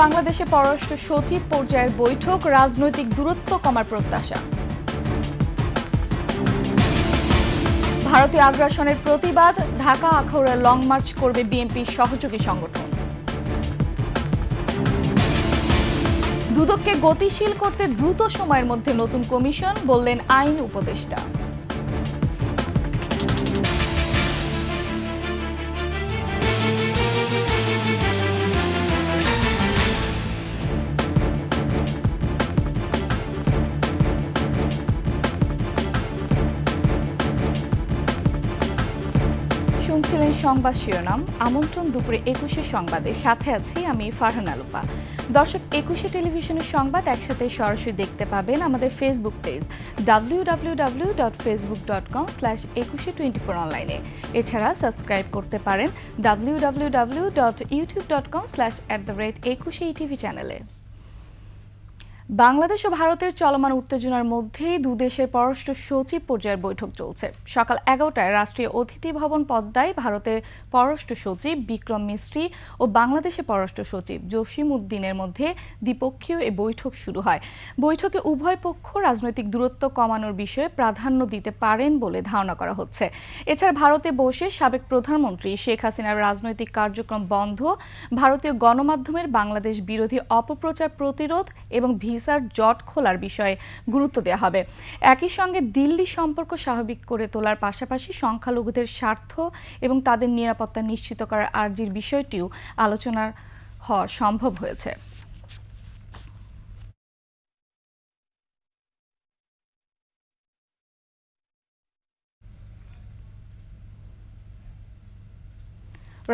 বাংলাদেশে পররাষ্ট্র সচিব পর্যায়ের বৈঠক, রাজনৈতিক দূরত্ব কমার প্রত্যাশা। ভারতীয় আগ্রাসনের প্রতিবাদ, ঢাকা আখাউড়ায় লং মার্চ করবে বিএনপির সহযোগী সংগঠন। দুদককে গতিশীল করতে দ্রুত সময়ের মধ্যে নতুন কমিশন, বললেন আইন উপদেষ্টা। শুনছিলেন সংবাদ শিরোনাম। আমন্ত্রণ দুপুরে 21 সংবাদে, সাথে আছি আমি ফারহান আলুপা। দর্শক, 21 টেলিভিশনের সংবাদ একসাথে সরাসরি দেখতে পাবেন আমাদের ফেসবুক পেজ www.facebook.com/2124 অনলাইনে। এছাড়া সাবস্ক্রাইব করতে পারেন www.youtube.com/@21etv চ্যানেলে। বাংলাদেশ ও ভারতের চলমান উত্তেজনার মধ্যেই দুদেশের পররাষ্ট্র সচিব পর্যায়ের বৈঠক চলছে। সকাল 11টায় রাষ্ট্রীয় অতিথি ভবন পদ্মায় ভারতের পররাষ্ট্র সচিব বিক্রম মিস্ত্রি ও বাংলাদেশের পররাষ্ট্র সচিব জসিম উদ্দিনের মধ্যে দ্বিপক্ষীয় এই বৈঠক শুরু হয়। বৈঠকে উভয় পক্ষ রাজনৈতিক দূরত্ব কমানোর বিষয়ে প্রাধান্য দিতে পারেন বলে ধারণা করা হচ্ছে। এছাড়া ভারতে বসে সাবেক প্রধানমন্ত্রী শেখ হাসিনার রাজনৈতিক কার্যক্রম বন্ধ, ভারতীয় গণমাধ্যমের বাংলাদেশ বিরোধী অপপ্রচার প্রতিরোধ এবং ভিসার জট খোলার বিষয়ে গুরুত্ব দেওয়া হবে। একই সঙ্গে দিল্লি সম্পর্ক স্বাভাবিক করে তোলার পাশাপাশি সংখ্যালঘুদের স্বার্থ এবং তাদের নিরাপত্তা নিশ্চিত করার আর্জির বিষয়টিও আলোচনার হওয়া সম্ভব হয়েছে।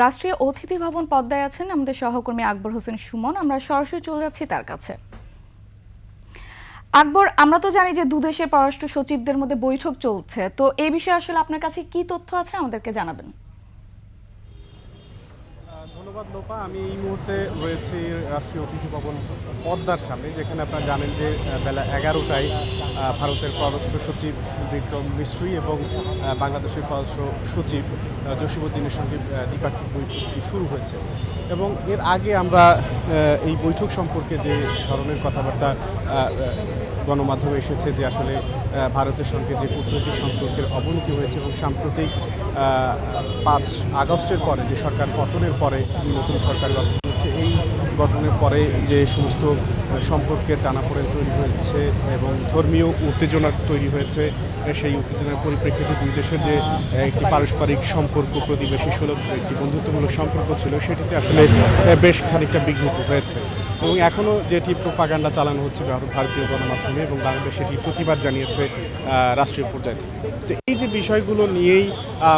রাষ্ট্রীয় অতিথি ভবন পদ্মায় আছেন আমাদের সহকর্মী আকবর হোসেন সুমন। আমরা সরাসরি চলে যাচ্ছি তার কাছে। আকবর, আমরা তো জানি যে দুদেশের পররাষ্ট্র সচিবদের মধ্যে বৈঠক চলছে, তো এই বিষয়ে আসলে আপনার কাছে কি তথ্য আছে আমাদেরকে জানাবেন। ধন্যবাদ লোপা। আমি এই মুহূর্তে রয়েছি রাষ্ট্রীয় অতিথি ভবন পদ্মার সামনে, যেখানে আপনারা জানেন যে বেলা 11টায় ভারতের পররাষ্ট্র সচিব বিক্রম মিস্ত্রি এবং বাংলাদেশের পররাষ্ট্র সচিব জসিম উদ্দিনের সঙ্গে দ্বিপাক্ষিক বৈঠকটি শুরু হয়েছে। এবং এর আগে আমরা এই বৈঠক সম্পর্কে যে ধরনের কথাবার্তা গণমাধ্যমে এসেছে যে আসলে ভারতের সঙ্গে যে কূটনৈতিক সম্পর্কের অবনতি হয়েছে এবং সাম্প্রতিক 5 আগস্টের পরে যে সরকার পতনের পরে নতুন সরকার গঠন হয়েছে, এই গঠনের পরে যে সমস্ত সম্পর্কের টানাপোড়েন তৈরি হয়েছে এবং ধর্মীয় উত্তেজনা তৈরি হয়েছে, সেই উত্তেজনার পরিপ্রেক্ষিতে দুই দেশের যে একটি পারস্পরিক সম্পর্ক, প্রতিবেশী সুলভ একটি বন্ধুত্বমূলক সম্পর্ক ছিল, সেটিতে আসলে বেশ খানিকটা বিঘ্নিত হয়েছে। এবং এখনও যেটি প্রোপাগান্ডা চালানো হচ্ছে ভারতীয় গণমাধ্যমে এবং বাংলাদেশ সেটি প্রতিবাদ জানিয়েছে রাষ্ট্রীয় পর্যায়ে। তো এই যে বিষয়গুলো নিয়েই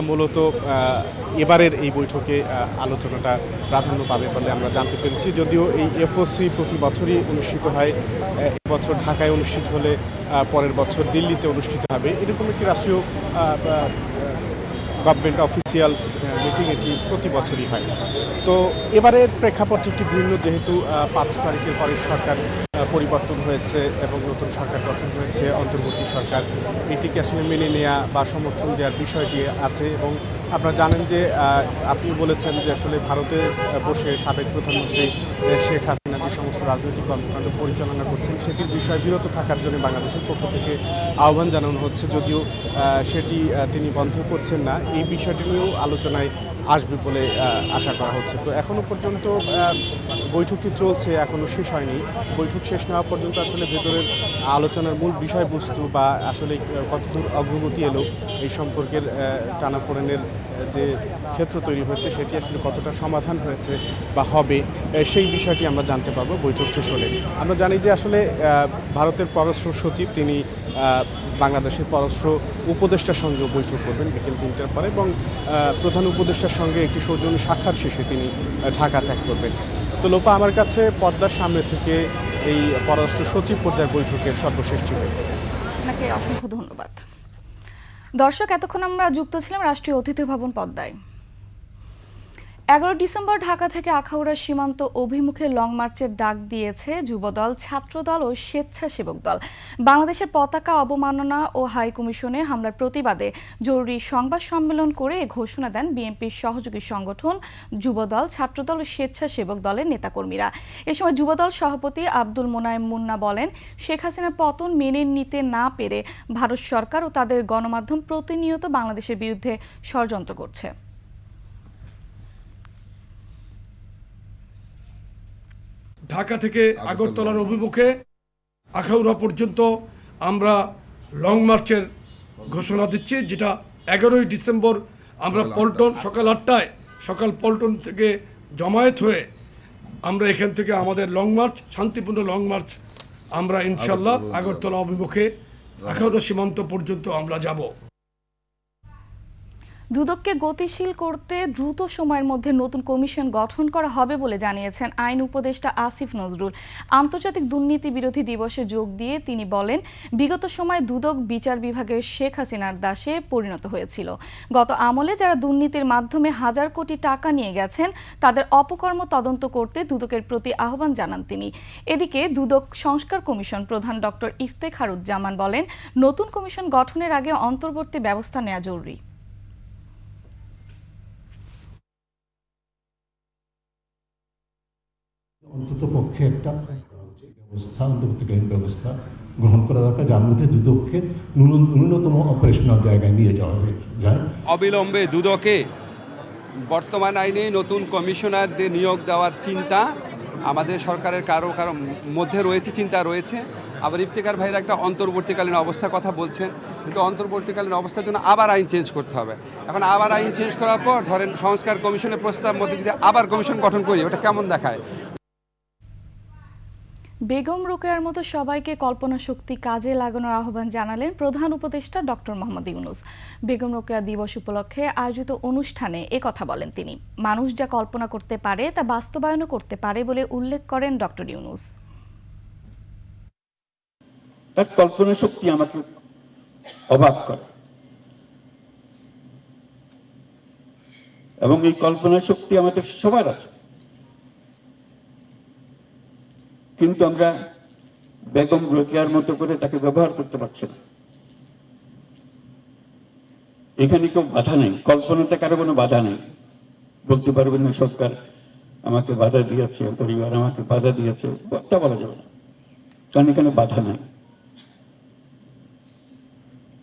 মূলত এবারের এই বৈঠকে আলোচনাটা প্রাধান্য পাবে বলে আমরা জানতে পেরেছি। যদিও এই এফওসি প্রতি বছরই অনুষ্ঠিত হয়, এবছর ঢাকায় অনুষ্ঠিত হলে পরের বছর দিল্লিতে অনুষ্ঠিত হবে, এরকম একটি রাষ্ট্রীয় গভর্নমেন্ট অফিসিয়ালস মিটিং এটি প্রতি বছরই হয়। তো এবারের প্রেক্ষাপটটি একটি ভিন্ন, যেহেতু 5 তারিখের পরে সরকার পরিবর্তন হয়েছে এবং নতুন সরকার গঠন হয়েছে, অন্তর্বর্তী সরকার। এটিকে আসলে মেনে নেওয়া বা সমর্থন দেওয়ার বিষয়টি আছে। এবং আপনারা জানেন যে আপনি বলেছেন যে আসলে ভারতে বসে সাবেক প্রধানমন্ত্রী শেখ হাসিনা যে সমস্ত রাজনৈতিক কর্মকাণ্ড পরিচালনা করছেন, সেটির বিষয়ে বিরত থাকার জন্য বাংলাদেশের পক্ষ থেকে আহ্বান জানানো হচ্ছে। যদিও সেটি তিনি বন্ধ করছেন না, এই বিষয়টি নিয়েও আলোচনায় আসবে বলে আশা করা হচ্ছে। তো এখনও পর্যন্ত বৈঠকটি চলছে, এখনও শেষ হয়নি। বৈঠক শেষ না হওয়া পর্যন্ত আসলে ভেতরের আলোচনার মূল বিষয়বস্তু বা আসলে কতদূর অগ্রগতি এলো এই সম্পর্কের টানাপোড়েনের যে ক্ষেত্র তৈরি হয়েছে, সেটি আসলে কতটা সমাধান হয়েছে বা হবে, সেই বিষয়টি আমরা জানতে পারবো বৈঠক শেষ হলে। আমরা জানি যে আসলে ভারতের পররাষ্ট্র সচিব তিনি বাংলাদেশের পররাষ্ট্র উপদেষ্টার সঙ্গেও বৈঠক করবেন বিকেল 3টার পরে, এবং প্রধান উপদেষ্টার সঙ্গে একটি সৌজন্য সাক্ষাৎ শেষে তিনি ঢাকা ত্যাগ করবেন। তো লোপা, আমার কাছে পদ্মার সামনে থেকে এই পররাষ্ট্র সচিব পর্যায়ের বৈঠকের সর্বশেষ ছিল। আপনাকে অসংখ্য ধন্যবাদ। দর্শক, এতক্ষণ আমরা যুক্ত ছিলাম রাষ্ট্রীয় অতিথি ভবন পদ্মায়। 11 ডিসেম্বর ঢাকা থেকে আখাউড়া সীমান্ত অভিমুখে লং মার্চের ডাক দিয়েছে যুবদল, ছাত্রদল ও স্বেচ্ছাসেবক দল। বাংলাদেশের পতাকা অবমাননা ও হাই কমিশনে হামলার প্রতিবাদে জরুরি সংবাদ সম্মেলন করে এ ঘোষণা দেন বিএনপির সহযোগী সংগঠন যুবদল, ছাত্রদল ও স্বেচ্ছাসেবক দলের নেতাকর্মীরা। এ সময় যুবদল সভাপতি আব্দুল মোনায়েম মুন্না বলেন, শেখ হাসিনার পতন মেনে নিতে না পেরে ভারত সরকার ও তাদের গণমাধ্যম প্রতিনিয়ত বাংলাদেশের বিরুদ্ধে ষড়যন্ত্র করছে। ঢাকা থেকে আগরতলার অভিমুখে আখাউড়া পর্যন্ত আমরা লং মার্চের ঘোষণা দিচ্ছি, যেটা 11ই ডিসেম্বর আমরা পল্টন সকাল পল্টন থেকে জমায়েত হয়ে আমরা এখান থেকে আমাদের লং মার্চ, শান্তিপূর্ণ লং মার্চ আমরা ইনশাল্লাহ আগরতলা অভিমুখে আখাউড়া সীমান্ত পর্যন্ত আমরা যাব। দুদককে গতিশীল করতে দ্রুত সময়ের মধ্যে নতুন কমিশন গঠন করা হবে বলে জানিয়েছেন আইন উপদেষ্টা আসিফ নজরুল। আন্তর্জাতিক দুর্নীতি বিরোধী দিবসে যোগ দিয়ে তিনি বলেন, বিগত সময়ে দুদক বিচার বিভাগের শেখ হাসিনার দাসে পরিণত হয়েছিল। গত আমলে যারা দুর্নীতির মাধ্যমে হাজার কোটি টাকা নিয়ে গেছেন তাদের অপকর্ম তদন্ত করতে দুদকের প্রতি আহ্বান জানান তিনি। এদিকে দুদক সংস্কার কমিশন প্রধান ডক্টর ইফতেখারুজ্জামান বলেন, নতুন কমিশন গঠনের আগে অন্তর্বর্তী ব্যবস্থা নেওয়া জরুরি। অন্তত পক্ষে একটা ব্যবস্থা, অন্তর্বর্তীকালীন ব্যবস্থা গ্রহণ করা দরকার, যার মধ্যে দুদককে ন্যূনতম অপারেশনাল জায়গায় নিয়ে যাওয়া যায়। অবিলম্বে দুদকে বর্তমান আইনে নতুন কমিশনারদের নিয়োগ দেওয়ার চিন্তা আমাদের সরকারের কারো মধ্যে রয়েছে, চিন্তা রয়েছে। আবার ইফতেখার ভাইরা একটা অন্তর্বর্তীকালীন অবস্থার কথা বলছেন, কিন্তু অন্তর্বর্তীকালীন অবস্থার জন্য আবার আইন চেঞ্জ করতে হবে। এখন আবার আইন চেঞ্জ করার পর ধরেন সংস্কার কমিশনের প্রস্তাব মধ্যে যদি আবার কমিশন গঠন করি, ওটা কেমন দেখায়? বেগম রোকেয়ার মতো সবাইকে কল্পনা শক্তি কাজে লাগানোর আহ্বান জানালেন প্রধান উপদেষ্টা ডক্টর মোহাম্মদ ইউনূস। বেগম রোকেয়া দিবস উপলক্ষে আয়োজিত অনুষ্ঠানে একথা বলেন তিনি। মানুষ যা কল্পনা করতে পারে তা বাস্তবায়নও করতে পারে বলে উল্লেখ করেন ডক্টর ইউনূস। তার কল্পনা শক্তি আমাকে অবাক করে, এবং এই কল্পনা শক্তি আমাদের সবার আছে, কিন্তু আমরা বেগম রোকেয়ার মতো করে তাকে ব্যবহার করতে পারছি না। এখানে কেউ বাধা নেই, কল্পনাতে কারো কোনো বাধা নেই। বলতে পারবেন না সরকার আমাকে বাধা দিয়েছে, পরিবার আমাকে বাধা দিয়েছে, তা বলা যাবে না, কারণ এখানে বাধা নাই।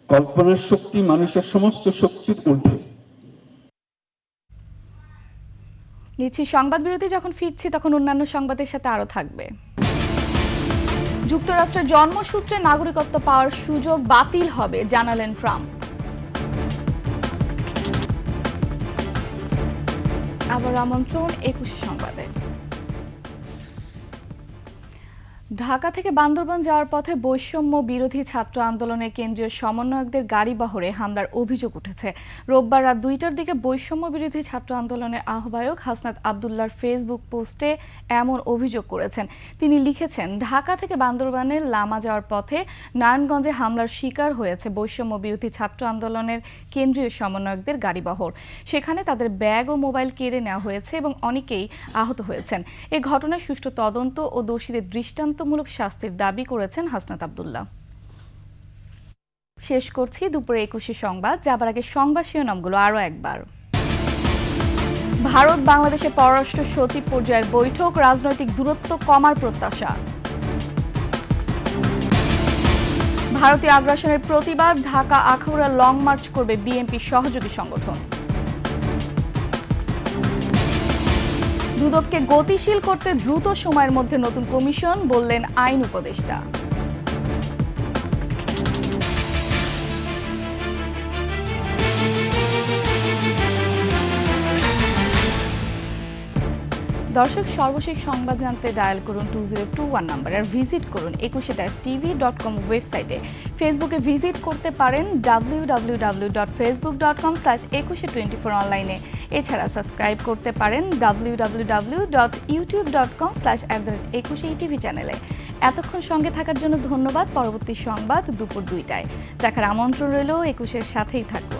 কল্পনার শক্তি মানুষের সমস্ত শক্তির ঊর্ধ্বে। নিচ্ছি সংবাদ বিরতি, যখন ফিরছি তখন অন্যান্য সংবাদের সাথে আরো থাকবে। যুক্তরাষ্ট্রের জন্মসূত্রে নাগরিকত্ব পাওয়ার সুযোগ বাতিল হবে জানালেন ট্রাম্প। আবার আমন্ত্রণ 21 সংবাদে। ঢাকা থেকে বান্দরবান যাওয়ার পথে বৈষম্য বিরোধী ছাত্র আন্দোলনের কেন্দ্রীয় সমন্বয়কদের গাড়ি বহরে হামলার অভিযোগ উঠেছে। রোববার রাত 2টার দিকে বৈষম্য বিরোধী ছাত্র আন্দোলনের আহ্বায়ক হাসনাত আবদুল্লাহর ফেসবুক পোস্টে এমন অভিযোগ করেছেন। তিনি লিখেছেন, ঢাকা থেকে বান্দরবানের লামা যাওয়ার পথে নারায়ণগঞ্জে হামলার শিকার হয়েছে বৈষম্য বিরোধী ছাত্র আন্দোলনের কেন্দ্রীয় সমন্বয়কদের গাড়ি বহর। সেখানে তাদের ব্যাগ ও মোবাইল কেড়ে নেওয়া হয়েছে এবং অনেকেই আহত হয়েছেন। এ ঘটনায় সুষ্ঠু তদন্ত ও দোষীদের দৃষ্টান্তমূলক শাস্তির দাবি করেছেন হাসনাত আবদুল্লাহ। শেষ করছি দুপুরে 21 সংবাদ। যাবার আগে সংবাদ শিরোনামগুলো আরও একবার। ভারত বাংলাদেশের পররাষ্ট্র সচিব পর্যায়ের বৈঠক, রাজনৈতিক দূরত্ব কমার প্রত্যাশা। ভারতীয় আগ্রাসনের প্রতিবাদ, ঢাকা আখাউড়া লং মার্চ করবে বিএনপি সহযোগী সংগঠন। দুদককে গতিশীল করতে দ্রুত সময়ের মধ্যে নতুন কমিশন, বললেন আইন উপদেষ্টা। দর্শক, সর্বশেষ সংবাদ জানতে ডায়াল করুন 2021 নাম্বার আর ভিজিট করুন 21-tv.com ওয়েবসাইটে। ফেসবুকে ভিজিট করতে পারেন www.facebook.com/2124 অনলাইনে। এছাড়া সাবস্ক্রাইব করতে পারেন www.youtube.com/21etv চ্যানেলে। এতক্ষণ সঙ্গে থাকার জন্য ধন্যবাদ। পরবর্তী সংবাদ দুপুর 2টায় দেখার আমন্ত্রণ রইল। 21-এর সাথেই থাকুন।